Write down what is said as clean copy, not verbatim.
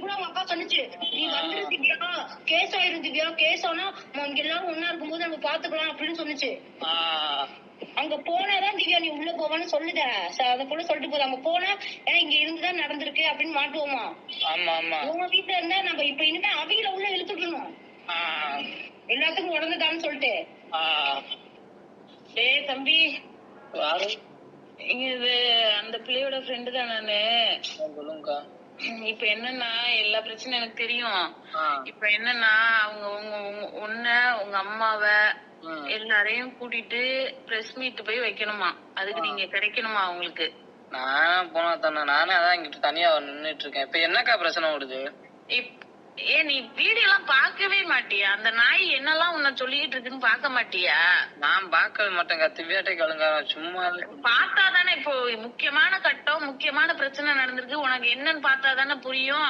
கூட அவங்க அக்கா சொன்னுச்சு, நீ வந்துரு திவ்யா, கேஸ் ஆயிரும் திவ்யா, கேஸ் ஆனா இங்க எல்லாரும் ஒண்ணா இருக்கும்போது நம்ம பாத்துக்கலாம் அப்படின்னு சொன்னுச்சு. அங்க போனாதான் திவ்யா நீ உள்ள போவான்னு சொல்லுத. அந்த பொண்ணு சொல்லிட்டு போகுது, அங்க போனா ஏன்னா இங்க இருந்துதான் நடந்திருக்கு அப்படின்னு மாட்டுவோமா. உங்க வீட்டுல இருந்தா நம்ம இப்ப இனிமே அவங்கள உள்ள இழுத்துக்கணும், எல்லாத்துக்கும் உடந்துதான்னு சொல்லிட்டு. டேய் தம்பி, இது அந்த பிள்ளையோட ஃப்ரெண்டு தான் நானு. சொல்லுங்கக்கா. இப்ப என்னன்னா எல்லா பிரச்சனையும் எனக்கு தெரியும். இப்ப என்னன்னா அவங்க உங்க அம்மாவ எல்லாரையும் கூட்டிட்டு பிரஸ் மீட் போய் வைக்கணுமா, அதுக்கு நீங்க கிடைக்கணுமா அவங்களுக்கு. நான் போனா தானே, நானே அதான் இங்கிட்டு தனியா நின்னுட்டு இருக்கேன். இப்ப என்னக்கா பிரச்சனை ஓடுது? நீ வீடியோ எல்லாம் பாக்கவே மாட்டியா? அந்த நாய் என்னெல்லாம் உன்னை சொல்லிட்டு இருக்குன்னு பாக்க மாட்டியா? நான் பாக்கவே மாட்டேங்க, திவ்யாட்டை கேளுங்க. சும்மா பார்த்தாதானே இப்போ முக்கியமான கட்டம், முக்கியமான பிரச்சனை நடந்திருக்கு, உனக்கு என்னன்னு பார்த்தாதானே புரியும்.